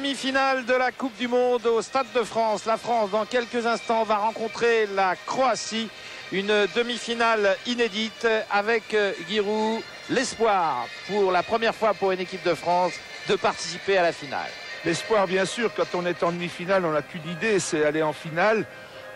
demi-finale de la Coupe du Monde au Stade de France. La France, dans quelques instants, va rencontrer la Croatie. Une demi-finale inédite avec Giroud, l'espoir pour la première fois pour une équipe de France de participer à la finale. L'espoir, bien sûr, quand on est en demi-finale, on n'a qu'une idée, c'est aller en finale.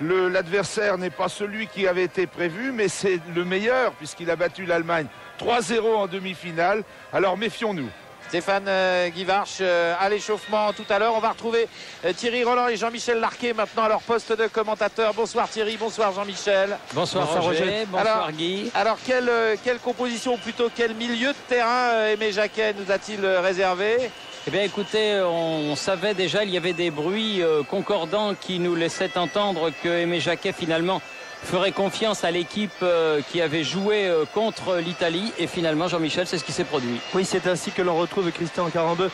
L'adversaire n'est pas celui qui avait été prévu, mais c'est le meilleur puisqu'il a battu l'Allemagne 3-0 en demi-finale. Alors méfions-nous. Stéphane Guivarch à l'échauffement tout à l'heure. On va retrouver Thierry Roland et Jean-Michel Larquet maintenant à leur poste de commentateur. Bonsoir Thierry, bonsoir Jean-Michel. Bonsoir Roger, bonsoir Guy. Alors quelle composition, ou plutôt quel milieu de terrain Aimé Jacquet nous a-t-il réservé ? Eh bien écoutez, on savait déjà, il y avait des bruits concordants qui nous laissaient entendre que Aimé Jacquet finalement ferait confiance à l'équipe qui avait joué contre l'Italie. Et finalement, Jean-Michel, c'est ce qui s'est produit. Oui, c'est ainsi que l'on retrouve Christian Carambeu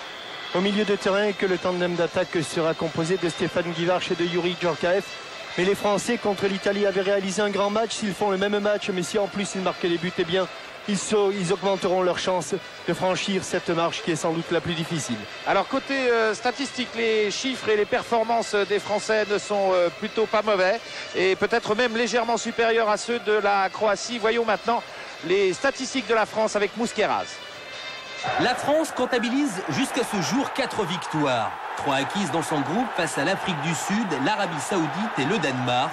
au milieu de terrain et que le tandem d'attaque sera composé de Stéphane Guivarch et de Youri Djorkaeff. Mais les Français contre l'Italie avaient réalisé un grand match. S'ils font le même match, mais si en plus ils marquaient les buts, eh bien ils augmenteront leur chance de franchir cette marche qui est sans doute la plus difficile. Alors côté statistique, les chiffres et les performances des Français ne sont plutôt pas mauvais et peut-être même légèrement supérieurs à ceux de la Croatie. Voyons maintenant les statistiques de la France avec Mousqueras. La France comptabilise jusqu'à ce jour 4 victoires. 3 acquises dans son groupe face à l'Afrique du Sud, l'Arabie Saoudite et le Danemark.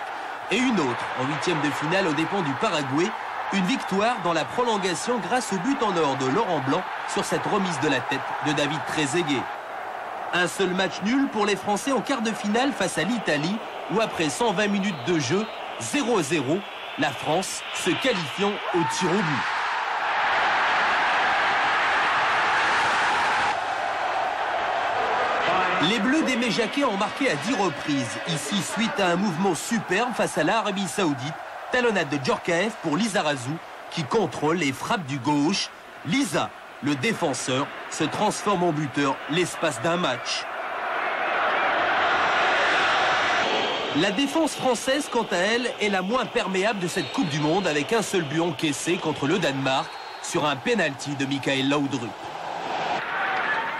Et une autre en huitième de finale aux dépens du Paraguay. Une victoire dans la prolongation grâce au but en or de Laurent Blanc sur cette remise de la tête de David Trezeguet. Un seul match nul pour les Français en quart de finale face à l'Italie où après 120 minutes de jeu, 0-0, la France se qualifiant au tir au but. Les Bleus d'Aimé Jacquet ont marqué à 10 reprises, ici suite à un mouvement superbe face à l'Arabie Saoudite. Talonnade de Djorkaeff pour Lizarazu qui contrôle et frappe du gauche. Liza, le défenseur, se transforme en buteur l'espace d'un match. La défense française, quant à elle, est la moins perméable de cette Coupe du Monde avec un seul but encaissé contre le Danemark sur un pénalty de Michael Laudrup.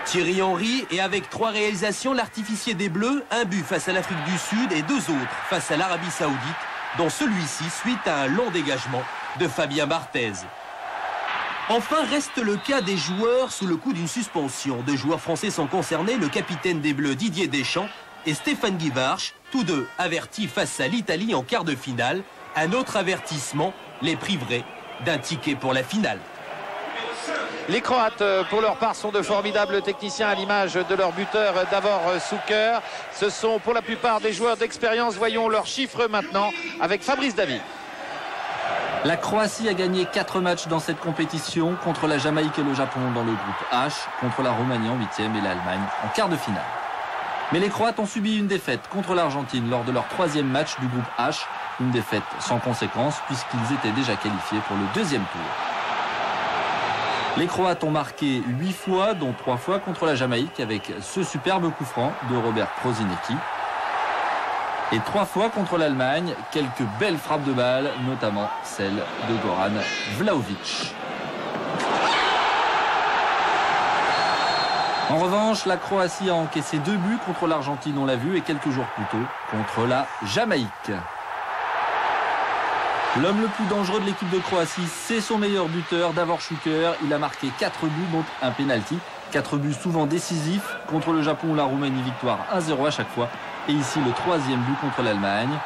Thierry Henry est avec 3 réalisations l'artificier des Bleus, un but face à l'Afrique du Sud et 2 autres face à l'Arabie Saoudite, dont celui-ci suite à un long dégagement de Fabien Barthez. Enfin, reste le cas des joueurs sous le coup d'une suspension. 2 joueurs français sont concernés, le capitaine des Bleus Didier Deschamps et Stéphane Guivarch, tous deux avertis face à l'Italie en quart de finale. Un autre avertissement les priverait d'un ticket pour la finale. Les Croates, pour leur part, sont de formidables techniciens à l'image de leur buteur Davor Šuker. Ce sont pour la plupart des joueurs d'expérience. Voyons leurs chiffres maintenant avec Fabrice David. La Croatie a gagné 4 matchs dans cette compétition contre la Jamaïque et le Japon dans le groupe H, contre la Roumanie en 8e et l'Allemagne en quart de finale. Mais les Croates ont subi une défaite contre l'Argentine lors de leur 3e match du groupe H. Une défaite sans conséquence puisqu'ils étaient déjà qualifiés pour le 2e tour. Les Croates ont marqué 8 fois, dont 3 fois contre la Jamaïque avec ce superbe coup franc de Robert Prosinecki. Et 3 fois contre l'Allemagne, quelques belles frappes de balles, notamment celle de Goran Vlahovic. En revanche, la Croatie a encaissé 2 buts contre l'Argentine, on l'a vu, et quelques jours plus tôt contre la Jamaïque. L'homme le plus dangereux de l'équipe de Croatie, c'est son meilleur buteur, Davor Šuker. Il a marqué 4 buts, dont un penalty. 4 buts souvent décisifs contre le Japon ou la Roumanie, victoire 1-0 à chaque fois. Et ici, le 3e but contre l'Allemagne.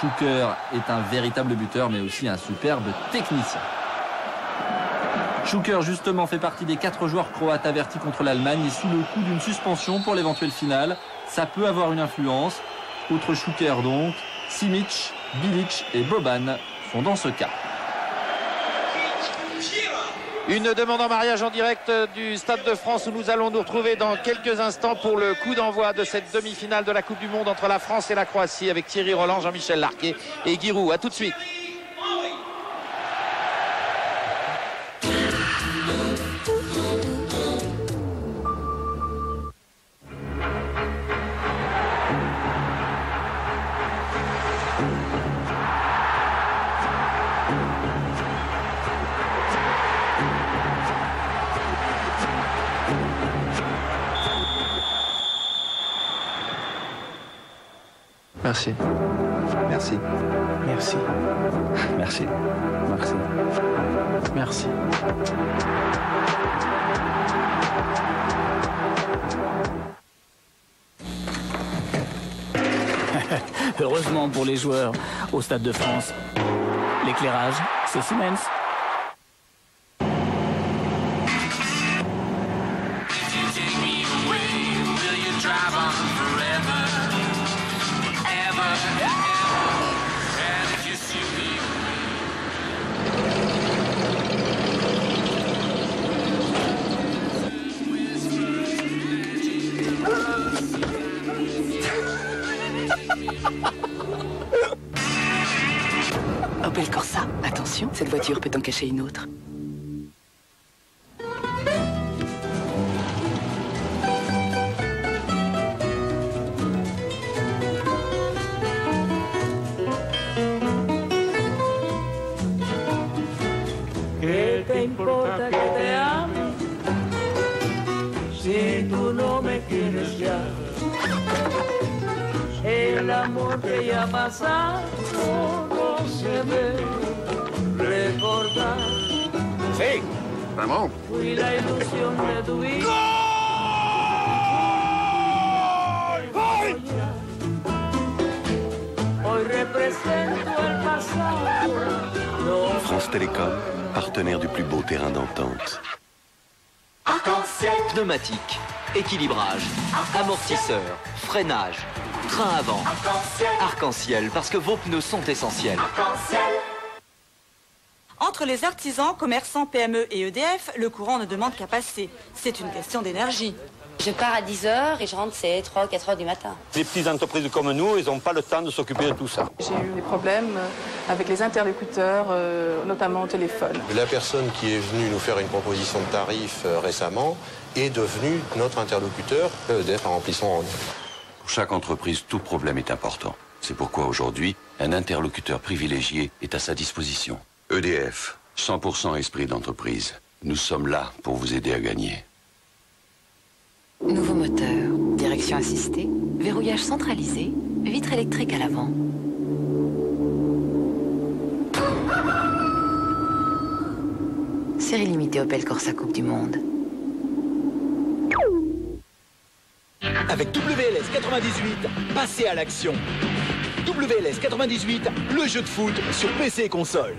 Šuker est un véritable buteur, mais aussi un superbe technicien. Šuker, justement, fait partie des 4 joueurs croates avertis contre l'Allemagne et sous le coup d'une suspension pour l'éventuelle finale. Ça peut avoir une influence. Outre Šuker, donc, Simic, Bilic et Boban sont dans ce cas. Une demande en mariage en direct du Stade de France où nous allons nous retrouver dans quelques instants pour le coup d'envoi de cette demi-finale de la Coupe du Monde entre la France et la Croatie avec Thierry Roland, Jean-Michel Larquet et Giroud. A tout de suite. Merci. Merci. Merci. Merci. Merci. Merci. Heureusement pour les joueurs, au Stade de France, l'éclairage, c'est Siemens. Opel Corsa, attention, cette voiture peut en cacher une autre. ¿Qué te importa que te ame si tú no me quieres ya? El amor que ya pasado no se debe recordar. Sí, Ramón. Fui la ilusión de tu vida. ¡Gol! Hoy represento el pasado. No. France Télécom, partenaire du plus beau terrain d'entente. Pneumatique, équilibrage, amortisseur, freinage, train avant, arc-en-ciel, parce que vos pneus sont essentiels. Entre les artisans, commerçants, PME et EDF, le courant ne demande qu'à passer. C'est une question d'énergie. Je pars à 10h et je rentre, c'est 3 ou 4h du matin. Les petites entreprises comme nous, ils n'ont pas le temps de s'occuper de tout ça. J'ai eu des problèmes avec les interlocuteurs, notamment au téléphone. La personne qui est venue nous faire une proposition de tarif récemment est devenue notre interlocuteur, EDF, en remplissant en Pour chaque entreprise, tout problème est important. C'est pourquoi aujourd'hui, un interlocuteur privilégié est à sa disposition. EDF, 100% esprit d'entreprise. Nous sommes là pour vous aider à gagner. Nouveau moteur, direction assistée, verrouillage centralisé, vitre électrique à l'avant. Série limitée Opel Corsa Coupe du Monde. Avec WLS 98, passez à l'action. WLS 98, le jeu de foot sur PC et console.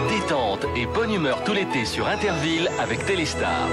Détente et bonne humeur tout l'été sur Interville avec Téléstar.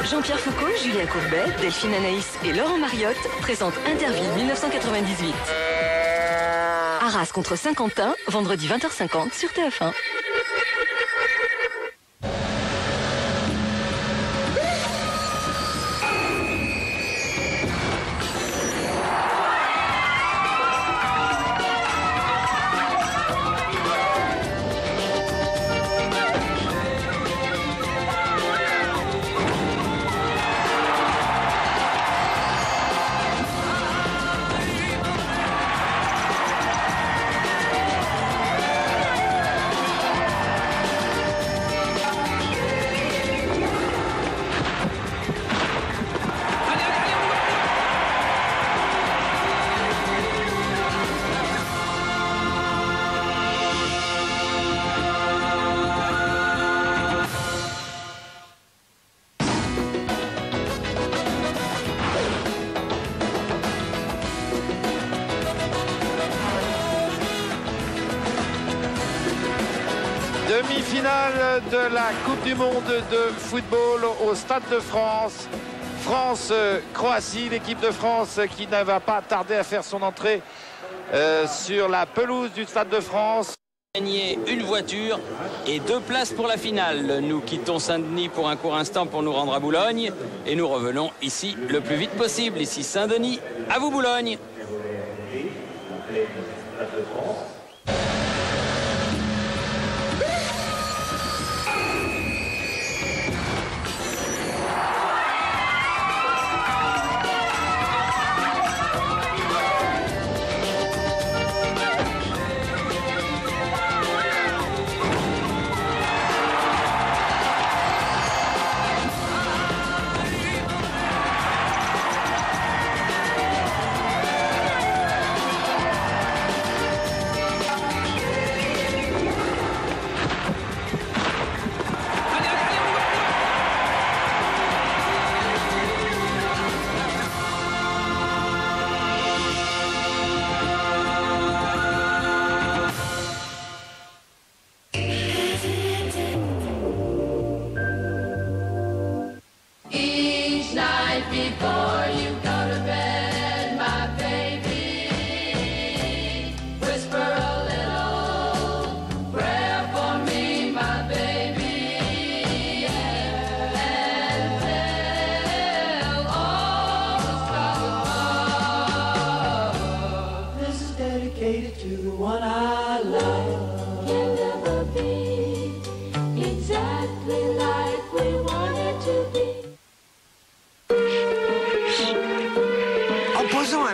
Jean-Pierre Foucault, Julien Courbet, Delphine Anaïs et Laurent Mariotte présentent Interville 1998. Arras contre Saint-Quentin, vendredi 20h50 sur TF1. demi-finale de la Coupe du Monde de football au Stade de France. France-Croatie, l'équipe de France qui ne va pas tarder à faire son entrée sur la pelouse du Stade de France. Gagner une voiture et 2 places pour la finale. Nous quittons Saint-Denis pour un court instant pour nous rendre à Boulogne et nous revenons ici le plus vite possible. Ici Saint-Denis, à vous Boulogne.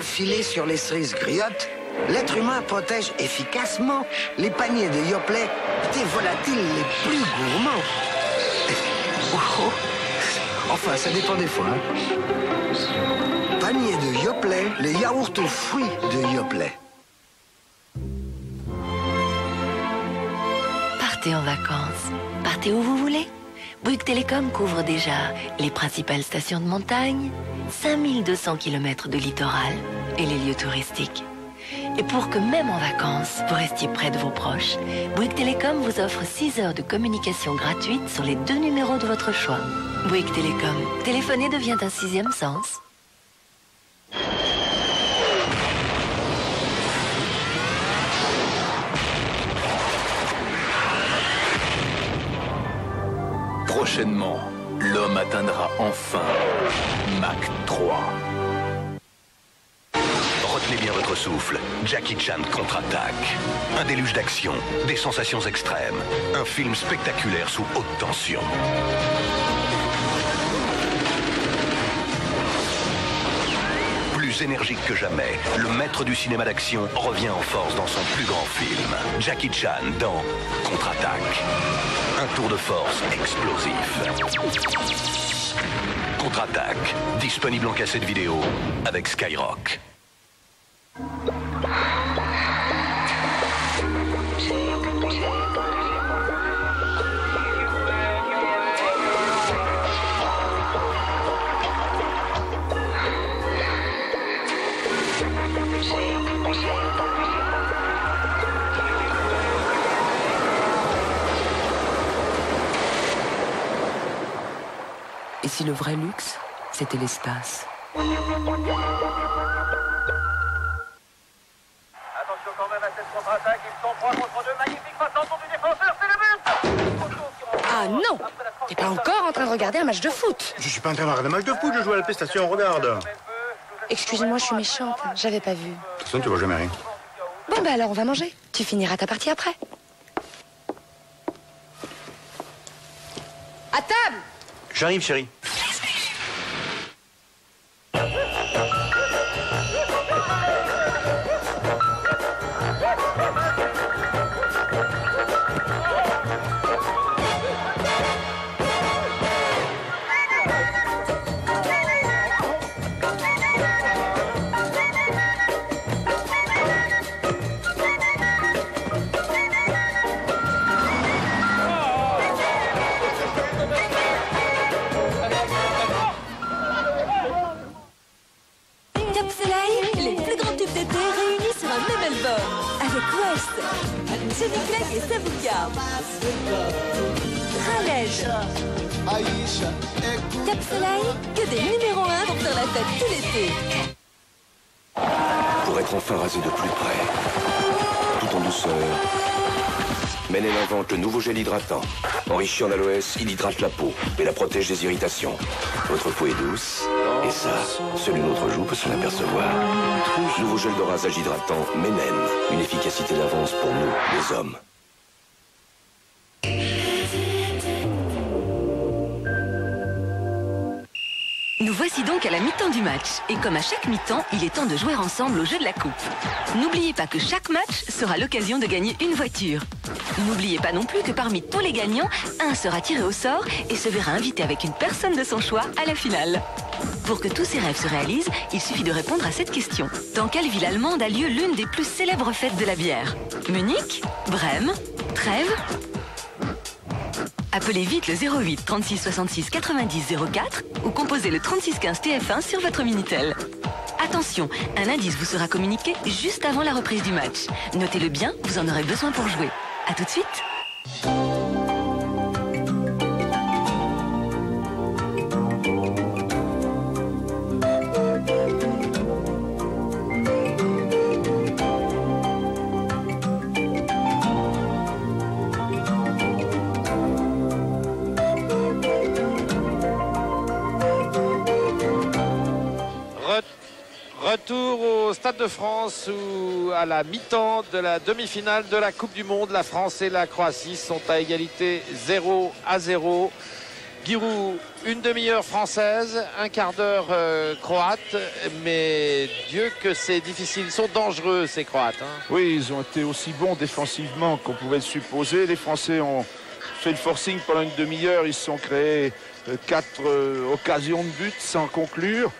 Filet sur les cerises griottes, l'être humain protège efficacement les paniers de Yoplait des volatiles les plus gourmands. Enfin, ça dépend des fois. Panier de Yoplait, les yaourts aux fruits de Yoplait. Partez en vacances. Partez où vous voulez. Bouygues Télécom couvre déjà les principales stations de montagne, 5200 km de littoral et les lieux touristiques. Et pour que même en vacances, vous restiez près de vos proches, Bouygues Télécom vous offre 6 heures de communication gratuite sur les 2 numéros de votre choix. Bouygues Télécom, téléphoner devient un 6e sens. Prochainement, l'homme atteindra enfin Mach 3. Retenez bien votre souffle. Jackie Chan contre-attaque. Un déluge d'action, des sensations extrêmes. Un film spectaculaire sous haute tension. Plus énergique que jamais, le maître du cinéma d'action revient en force dans son plus grand film. Jackie Chan dans Contre-attaque. Un tour de force explosif. Contre-attaque, disponible en cassette vidéo avec Skyrock. Et si le vrai luxe, c'était l'espace? Attention quand même à cette contre-attaque, ils sont 3 contre 2, magnifique passe en du défenseur, c'est le but! Ah non! T'es pas encore en train de regarder un match de foot? Je suis pas en train de regarder un match de foot, je joue à la PlayStation, regarde. Excusez-moi, je suis méchante, j'avais pas vu. De toute façon, tu vois jamais rien. Bon bah alors on va manger. Tu finiras ta partie après. À table! J'arrive, chérie. avec West, Johnny Clegg et Sabuka, Khaled, Cap Soleil, que des numéros 1 pour faire la fête tout l'été. Pour être enfin rasé de plus près, tout en douceur, Mennen invente le nouveau gel hydratant. Enrichi en aloès, il hydrate la peau et la protège des irritations. Votre peau est douce, et ça, seule une autre joue peut s'en apercevoir. Nouveau gel de rasage hydratant Mennen, une efficacité d'avance pour nous, les hommes. Nous voici donc à la mi-temps du match. Et comme à chaque mi-temps, il est temps de jouer ensemble au jeu de la coupe. N'oubliez pas que chaque match sera l'occasion de gagner une voiture. N'oubliez pas non plus que parmi tous les gagnants, un sera tiré au sort et se verra invité avec une personne de son choix à la finale. Pour que tous ces rêves se réalisent, il suffit de répondre à cette question. Dans quelle ville allemande a lieu l'une des plus célèbres fêtes de la bière? Munich? Brême? Trèves? Appelez vite le 08 36 66 90 04 ou composez le 36 15 TF1 sur votre Minitel. Attention, un indice vous sera communiqué juste avant la reprise du match. Notez-le bien, vous en aurez besoin pour jouer. À tout de suite. Retour au Stade de France où à la mi-temps de la demi-finale de la Coupe du Monde, la France et la Croatie sont à égalité 0-0. Giroud, une demi-heure française, un quart d'heure croate, mais Dieu que c'est difficile, ils sont dangereux ces Croates. Hein. Oui, ils ont été aussi bons défensivement qu'on pouvait le supposer. Les Français ont fait le forcing pendant une demi-heure, ils se sont créés 4 occasions de but sans conclure.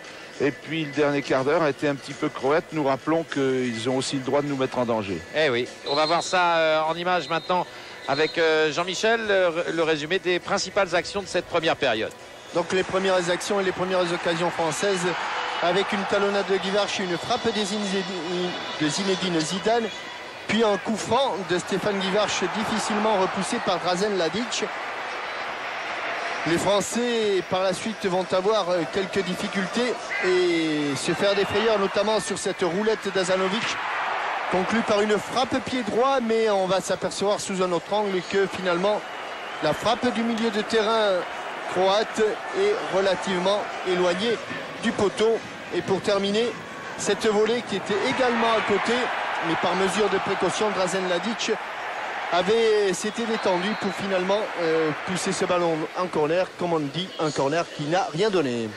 Et puis le dernier quart d'heure a été un petit peu croate. Nous rappelons qu'ils ont aussi le droit de nous mettre en danger. Eh oui, on va voir ça en image maintenant avec Jean-Michel, le résumé des principales actions de cette première période. Donc les premières actions et les premières occasions françaises avec une talonnade de Guivarch, une frappe de Zinedine Zidane, puis un coup franc de Stéphane Guivarch difficilement repoussé par Drazen Ladic. Les Français, par la suite, vont avoir quelques difficultés et se faire des frayeurs, notamment sur cette roulette d'Azanovic, conclue par une frappe pied droit, mais on va s'apercevoir sous un autre angle que finalement, la frappe du milieu de terrain croate est relativement éloignée du poteau. Et pour terminer, cette volée qui était également à côté, mais par mesure de précaution, Drazen Ladic s'était détendu pour finalement pousser ce ballon en corner, comme on dit, un corner qui n'a rien donné.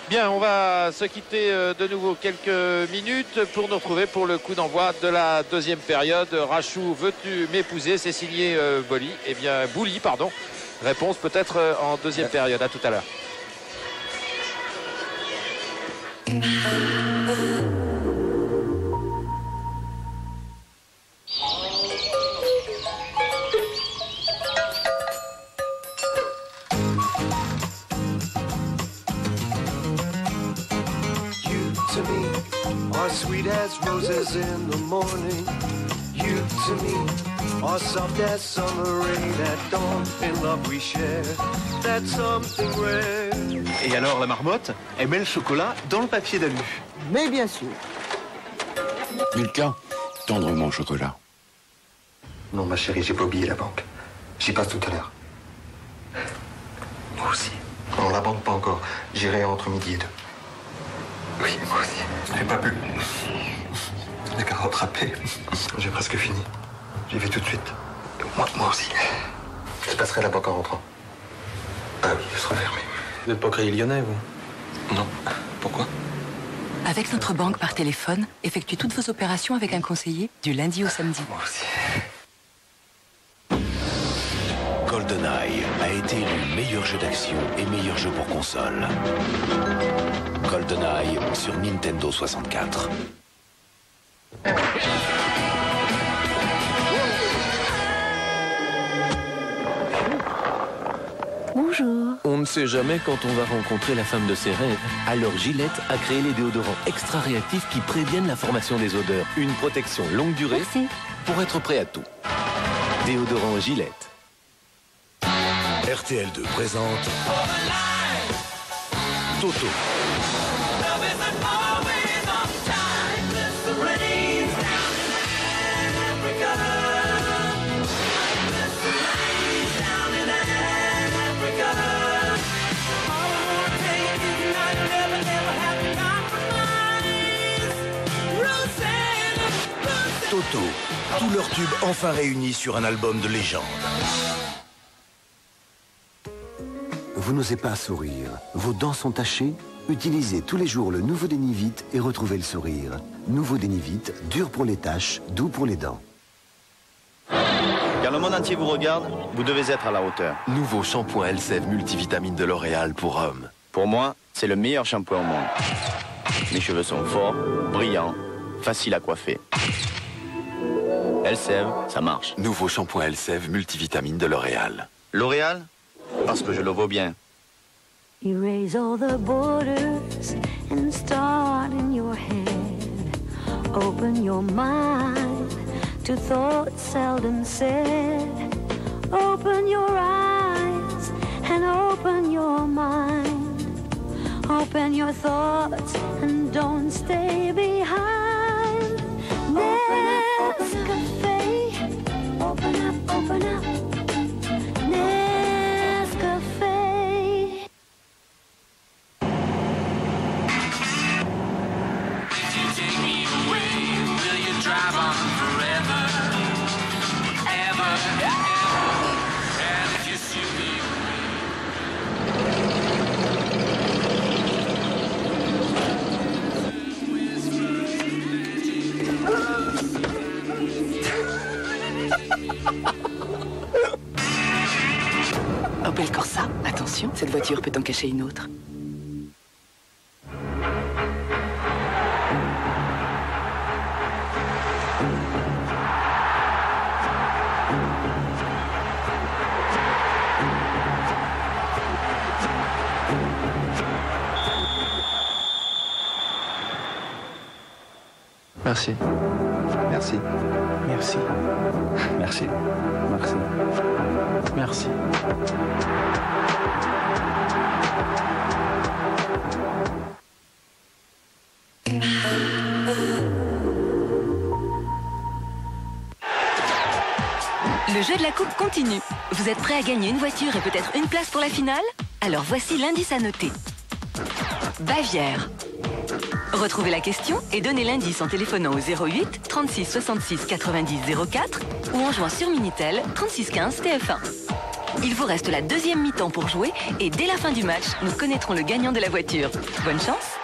Bien, on va se quitter de nouveau quelques minutes pour nous retrouver pour le coup d'envoi de la deuxième période. Rachou, veux-tu m'épouser? C'est signé Bouli. Eh bien, Bouli, pardon. Réponse peut-être en deuxième période. À tout à l'heure. Sweet as roses in the morning, you to me are soft as summer rain at dawn. In love we share, that's something rare. Et alors la marmotte, elle met le chocolat dans le papier d'alu. Mais bien sûr. Milka, tendrement au chocolat. Non ma chérie, j'ai pas oublié la banque. J'y passe tout à l'heure. Moi aussi. Non, la banque pas encore. J'irai entre midi et 2. Oui, moi aussi. J'ai pas pu. Les qu'à rattraper. J'ai presque fini. J'y vais tout de suite. Moi aussi. Je passerai la banque en rentrant. Ah oui, elle sera fermée. Vous n'êtes pas crédit lyonnais, vous? Non. Pourquoi? Avec notre banque par téléphone, effectuez toutes vos opérations avec un conseiller du lundi au samedi. Moi aussi. GoldenEye a été élu meilleur jeu d'action et meilleur jeu pour console. GoldenEye sur Nintendo 64. Bonjour. On ne sait jamais quand on va rencontrer la femme de ses rêves. Alors Gillette a créé les déodorants extra réactifs qui préviennent la formation des odeurs. Une protection longue durée pour être prêt à tout. Déodorant Gillette. RTL2 présente Toto. Toto, tous leurs tubes enfin réunis sur un album de légende. Vous n'osez pas sourire, vos dents sont tachées? Utilisez tous les jours le nouveau Dénivite et retrouvez le sourire. Nouveau Dénivite, dur pour les taches, doux pour les dents. Car le monde entier vous regarde, vous devez être à la hauteur. Nouveau shampoing Elseve multivitamine de L'Oréal pour hommes. Pour moi, c'est le meilleur shampoing au monde. Mes cheveux sont forts, brillants, faciles à coiffer. Elseve, ça marche. Nouveau shampoing Elseve multivitamine de L'Oréal. L'Oréal, parce que je le vaux bien. Erase all the borders and start in your head. Open your mind to thoughts seldom said. Open your eyes and open your mind. Open your thoughts and don't stay behind. Nescafe, open up, open up. Nescafe. Opel Corsa, attention, cette voiture peut en cacher une autre. Merci. Merci. Merci. Merci. Merci. Merci. Le jeu de la coupe continue. Vous êtes prêts à gagner une voiture et peut-être une place pour la finale? Alors voici l'indice à noter. Bavière. Retrouvez la question et donnez l'indice en téléphonant au 08 36 66 90 04 ou en jouant sur Minitel 36 15 TF1. Il vous reste la deuxième mi-temps pour jouer et dès la fin du match, nous connaîtrons le gagnant de la voiture. Bonne chance!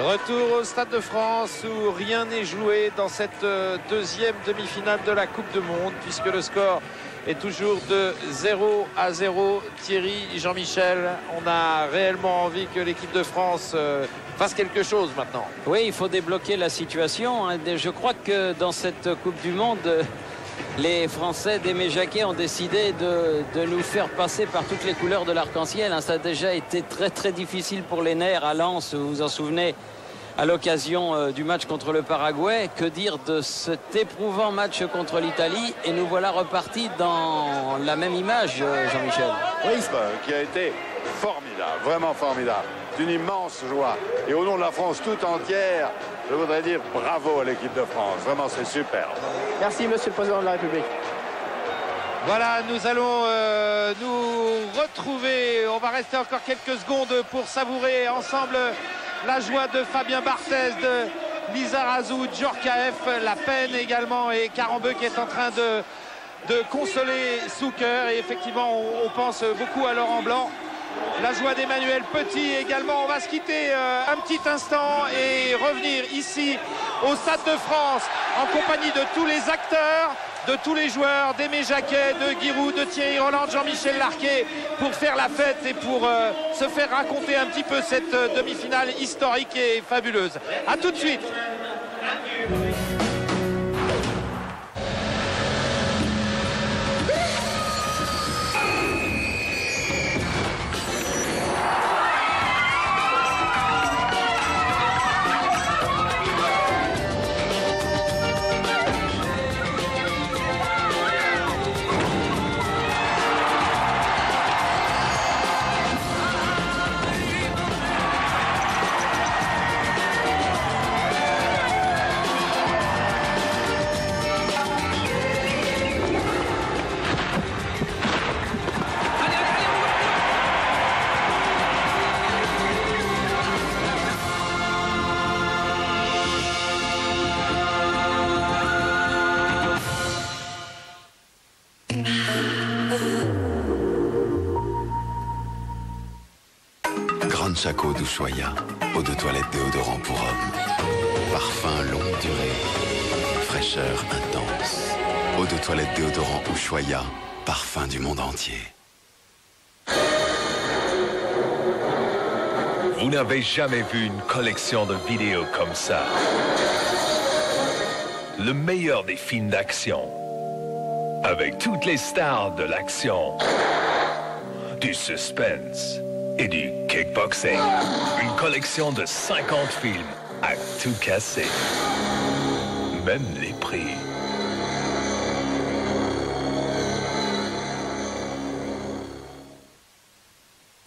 Retour au Stade de France où rien n'est joué dans cette deuxième demi-finale de la Coupe du Monde puisque le score est toujours de 0-0. Thierry, Jean-Michel, on a réellement envie que l'équipe de France fasse quelque chose maintenant. Oui, il faut débloquer la situation. Je crois que dans cette Coupe du Monde, les Français d'Aimé Jacquet ont décidé de nous faire passer par toutes les couleurs de l'arc-en-ciel. Ça a déjà été très très difficile pour les nerfs à Lens, vous vous en souvenez, à l'occasion du match contre le Paraguay. Que dire de cet éprouvant match contre l'Italie? Et nous voilà repartis dans la même image, Jean-Michel. Oui, qui a été formidable, vraiment formidable. D'une immense joie. Et au nom de la France tout entière, je voudrais dire bravo à l'équipe de France. Vraiment, c'est superbe. Merci, Monsieur le Président de la République. Voilà, nous allons nous retrouver. On va rester encore quelques secondes pour savourer ensemble la joie de Fabien Barthez, de Lizarazu, Djorkaeff, la peine également, et Karembeu qui est en train de consoler Zucker. Et effectivement, on pense beaucoup à Laurent Blanc. La joie d'Emmanuel Petit également. On va se quitter un petit instant et revenir ici au Stade de France en compagnie de tous les acteurs, de tous les joueurs, d'Aimé Jacquet, de Giroud, de Thierry Roland, de Jean-Michel Larquet, pour faire la fête et pour se faire raconter un petit peu cette demi-finale historique et fabuleuse. A tout de suite. Chaco d'Ushuaïa, eau de toilette déodorant pour hommes. Parfum longue durée, fraîcheur intense. Eau de toilette déodorant Ushuaïa, parfum du monde entier. Vous n'avez jamais vu une collection de vidéos comme ça. Le meilleur des films d'action. Avec toutes les stars de l'action, du suspense et du kickboxing. Une collection de 50 films à tout casser. Même les prix.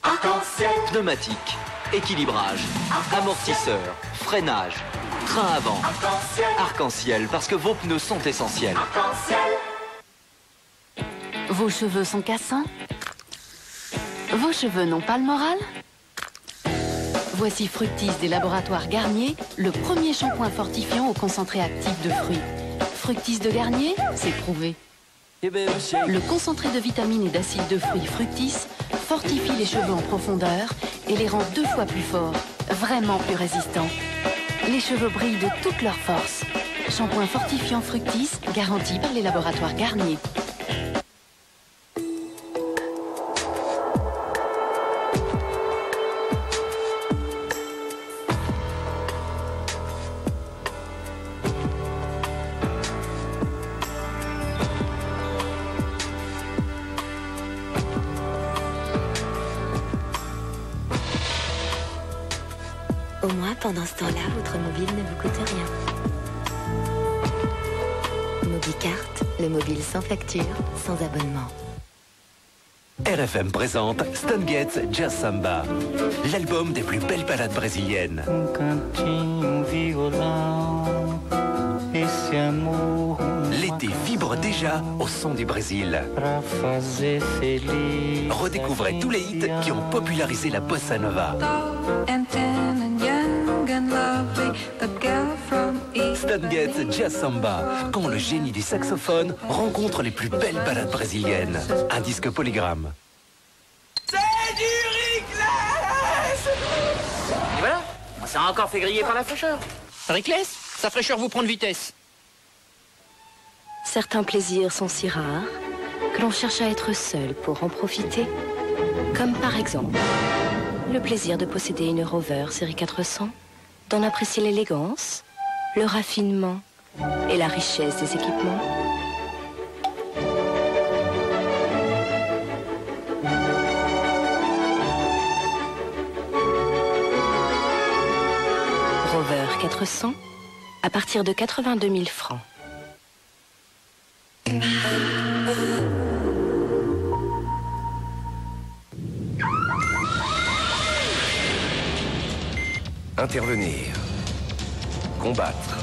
Arc-en-ciel. Pneumatique, équilibrage, amortisseur, freinage, train avant. Arc-en-ciel, parce que vos pneus sont essentiels. Vos cheveux sont cassants? Vos cheveux n'ont pas le moral? Voici Fructis des laboratoires Garnier, le premier shampoing fortifiant au concentré actif de fruits. Fructis de Garnier, c'est prouvé. Le concentré de vitamines et d'acides de fruits Fructis fortifie les cheveux en profondeur et les rend 2 fois plus forts, vraiment plus résistants. Les cheveux brillent de toute leur force. Shampoing fortifiant Fructis, garanti par les laboratoires Garnier. Au moins, pendant ce temps-là, votre mobile ne vous coûte rien. Mobicart, le mobile sans facture, sans abonnement. RFM présente Stan Getz Jazz Samba, l'album des plus belles ballades brésiliennes. L'été vibre déjà au son du Brésil. Redécouvrez tous les hits qui ont popularisé la bossa nova. Stan Getz Jazz Samba, quand le génie du saxophone rencontre les plus belles ballades brésiliennes. Un disque Polygram. C'est du Rickless! Et voilà, ça a encore fait griller par la fraîcheur. Rickless, sa fraîcheur vous prend de vitesse. Certains plaisirs sont si rares que l'on cherche à être seul pour en profiter. Comme par exemple, le plaisir de posséder une Rover série 400, d'en apprécier l'élégance, le raffinement et la richesse des équipements. Rover 400, à partir de 82 000 francs. Intervenir, combattre,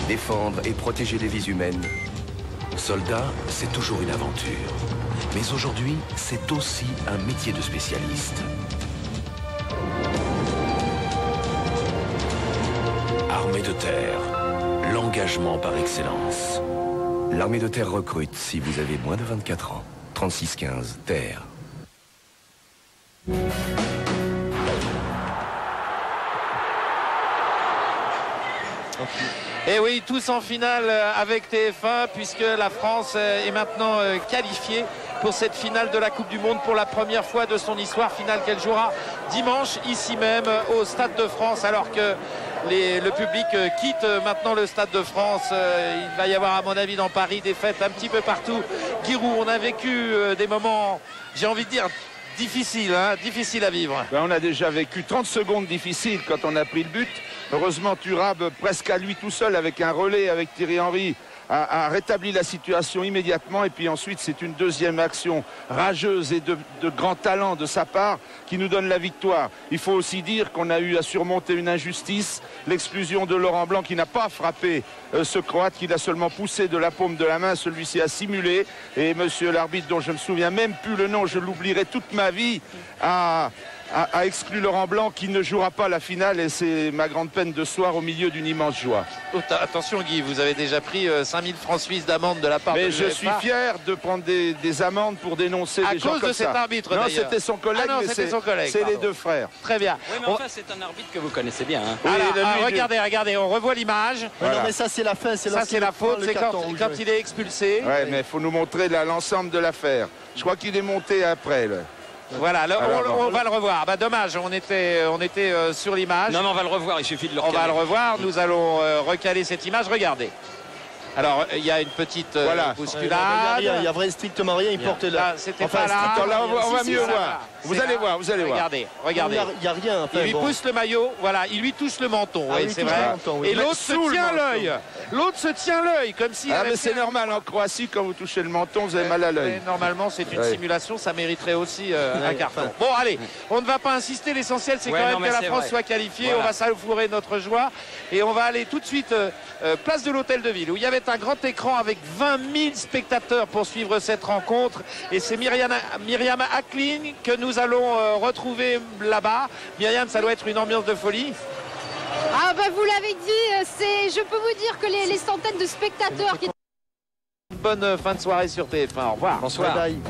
défendre et protéger les vies humaines, Soldat, c'est toujours une aventure. Mais aujourd'hui, c'est aussi un métier de spécialiste. Armée de terre, l'engagement par excellence. L'armée de terre recrute si vous avez moins de 24 ans. 3615, terre. Et oui, tous en finale avec TF1 puisque la France est maintenant qualifiée pour cette finale de la Coupe du Monde pour la première fois de son histoire, finale qu'elle jouera dimanche ici même au Stade de France, alors que le public quitte maintenant le Stade de France. Il va y avoir à mon avis dans Paris des fêtes un petit peu partout. Giroud, on a vécu des moments, j'ai envie de dire, difficiles, hein, difficiles à vivre. Ben, on a déjà vécu 30 secondes difficiles quand on a pris le but. Heureusement, Thuram, presque à lui tout seul, avec un relais, avec Thierry Henry, a rétabli la situation immédiatement. Et puis ensuite, c'est une deuxième action rageuse et de grand talent de sa part qui nous donne la victoire. Il faut aussi dire qu'on a eu à surmonter une injustice, l'exclusion de Laurent Blanc qui n'a pas frappé ce Croate, qui l'a seulement poussé de la paume de la main. Celui-ci a simulé. Et monsieur l'arbitre, dont je ne me souviens même plus le nom, je l'oublierai toute ma vie, a exclu Laurent Blanc qui ne jouera pas la finale, et c'est ma grande peine de ce soir au milieu d'une immense joie. Attention Guy, vous avez déjà pris 5000 francs suisses d'amende de la part de l'UEFA. Mais je suis fier de prendre des amendes pour dénoncer des gens comme ça. À cause de cet arbitre d'ailleurs. d'ailleurs. Non, c'était son collègue, non, mais c'est les deux frères. Très bien. Oui, mais enfin, c'est un arbitre que vous connaissez bien. Hein. Oui, regardez, on revoit l'image. Voilà. Non mais ça c'est la fin, ça c'est la faute, c'est quand il est expulsé. Ouais, mais il faut nous montrer l'ensemble de l'affaire. Je crois qu'il est monté après. Là. Voilà, on va le revoir. Bah, dommage, on était sur l'image. Non, mais on va le revoir, il suffit de le recaler. On va le revoir, nous allons recaler cette image. Regardez. Alors, il y a une petite bousculade. Il y a vrai strictement rien, il porte là. C'était pas là. On va mieux voir. Vous allez voir. Regardez. Il n'y a rien. Il lui pousse le maillot, voilà, il lui touche le menton, oui, c'est vrai. Et l'autre se tient l'œil. L'autre se tient l'œil, comme si... Ah, mais c'est normal, en Croatie, quand vous touchez le menton, vous avez mal à l'œil. Normalement, c'est une simulation, ça mériterait aussi un carton. Bon, allez, on ne va pas insister, l'essentiel, c'est quand même que la France soit qualifiée. Voilà. On va savourer notre joie. Et on va aller tout de suite place de l'Hôtel de Ville, où il y avait un grand écran avec 20 000 spectateurs pour suivre cette rencontre. Et c'est Myriam Acklin que nous allons retrouver là-bas. Myriam, ça doit être une ambiance de folie. Ah bah vous l'avez dit, je peux vous dire que les centaines de spectateurs qui... Bonne fin de soirée sur TF1. Au revoir. Bonsoir. Bye bye.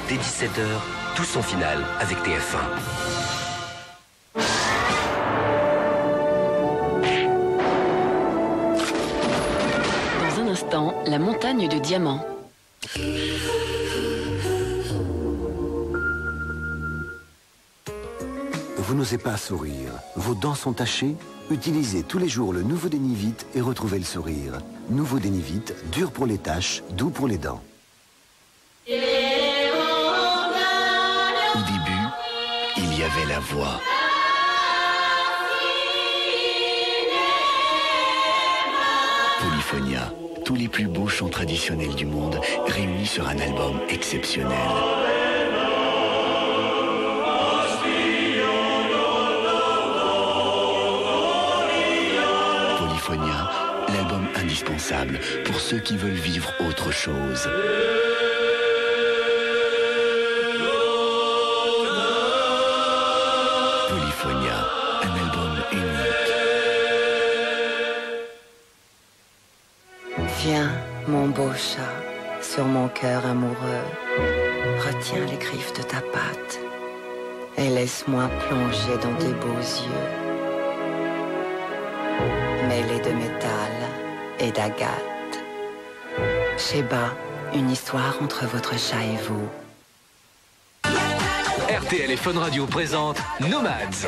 Dès 17h, tous en finale avec TF1. Dans un instant, la montagne de diamants. Vous n'osez pas sourire. Vos dents sont tachées? Utilisez tous les jours le nouveau Dénivite et retrouvez le sourire. Nouveau Dénivite, dur pour les taches, doux pour les dents. Au début, il y avait la voix. Polyphonia, tous les plus beaux chants traditionnels du monde réunis sur un album exceptionnel. indispensable pour ceux qui veulent vivre autre chose. Polyphonia, un album unique. Viens, mon beau chat, sur mon cœur amoureux. Retiens les griffes de ta patte et laisse-moi plonger dans tes beaux yeux, mêlés de métal et d'agate. Sheba, une histoire entre votre chat et vous. RTL et Fun Radio présentent Nomads.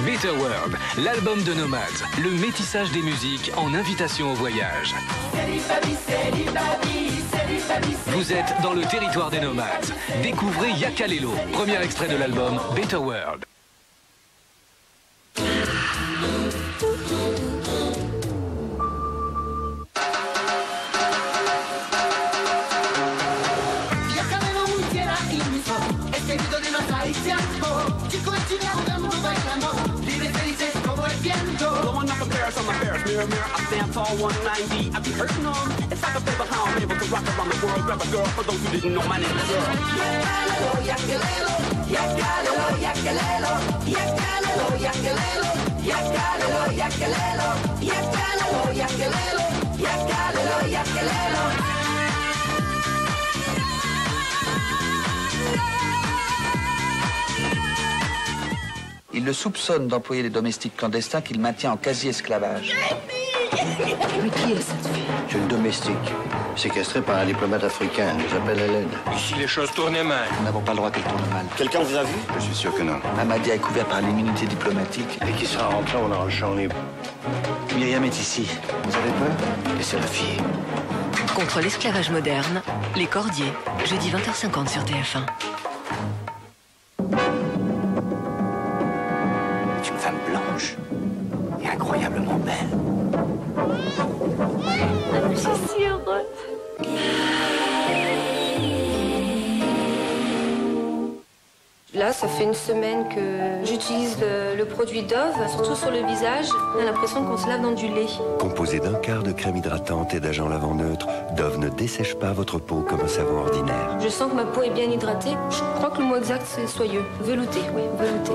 Bitter World, l'album de Nomads, le métissage des musiques en invitation au voyage. Vous êtes dans le territoire des Nomads. Découvrez Yakalelo, premier extrait de l'album Bitter World. Mirror, I stand tall, 190. I be hurting on. It's like a paper how I'm able to rock around the world. Grab a girl for those who didn't know my name is Earl. Yakalelo, yakalelo, yakalelo, yakalelo, yakalelo, yakalelo, yakalelo, yakalelo, yakalelo, yakalelo, yakalelo. Il le soupçonne d'employer des domestiques clandestins qu'il maintient en quasi-esclavage. Mais qui est cette fille? C'est une domestique, séquestrée par un diplomate africain. Elle nous appelle à l'aide. Ici, les choses tournent mal. Nous n'avons pas le droit qu'elle tourne mal. Quelqu'un vous a vu? Je suis sûr que non. Mamadi est couvert par l'immunité diplomatique. Dès qu'il sera rentré, on aura le champ libre. Myriam est ici. Vous avez peur? Laissez la fille. Contre l'esclavage moderne, Les Cordiers, jeudi 20h50 sur TF1. C'est une femme blanche et incroyablement belle. Je suis si heureuse. Là, ça fait une semaine que j'utilise le produit Dove, surtout sur le visage. On a l'impression qu'on se lave dans du lait. Composé d'un quart de crème hydratante et d'agent lavant neutre, Dove ne dessèche pas votre peau comme un savon ordinaire. Je sens que ma peau est bien hydratée. Je crois que le mot exact, c'est soyeux. Velouté, oui, velouté.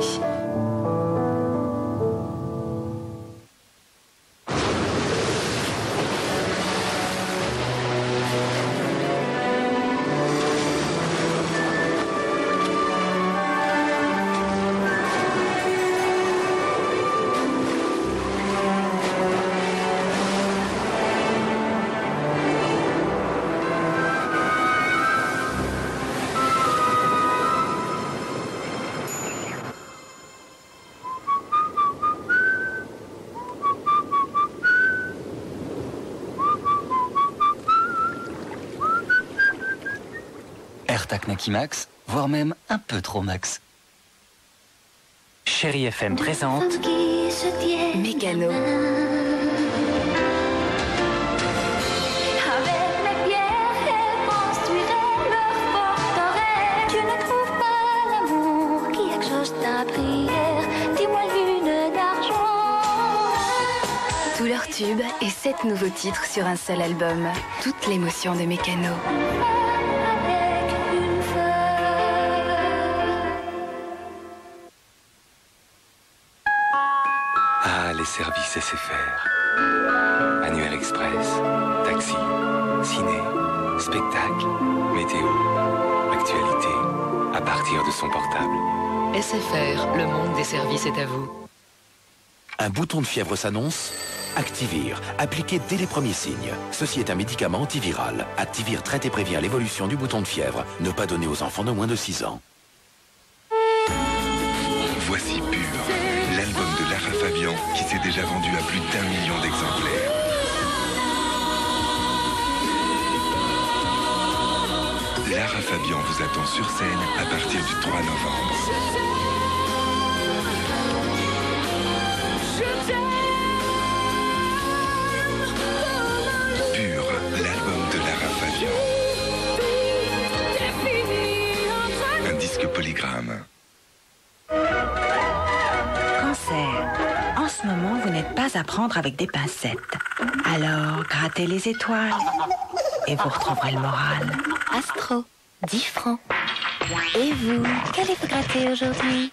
AirTag Max, voire même un peu trop max. Chérie FM présente Mécano. Avec les pierres, elles construiraient leur forteresse. Tu ne trouves pas l'amour qui exauce ta prière? Dis-moi lune d'argent. Tous leurs tubes et 7 nouveaux titres sur un seul album. Toute l'émotion de Mécano. Ah, les services SFR. Annuel Express, taxi, ciné, spectacle, météo, actualité, à partir de son portable. SFR, le monde des services est à vous. Un bouton de fièvre s'annonce? Activir, appliqué dès les premiers signes. Ceci est un médicament antiviral. Activir traite et prévient l'évolution du bouton de fièvre. Ne pas donner aux enfants de moins de 6 ans. Voici Pur, l'album de Lara Fabian qui s'est déjà vendu à plus d'1 million d'exemplaires. Lara Fabian vous attend sur scène à partir du 3 novembre. Pur, l'album de Lara Fabian. Polygramme. Cancer. En ce moment, vous n'êtes pas à prendre avec des pincettes. Alors, grattez les étoiles et vous retrouverez le moral. Astro, 10 francs. Et vous, qu'allez-vous gratter aujourd'hui?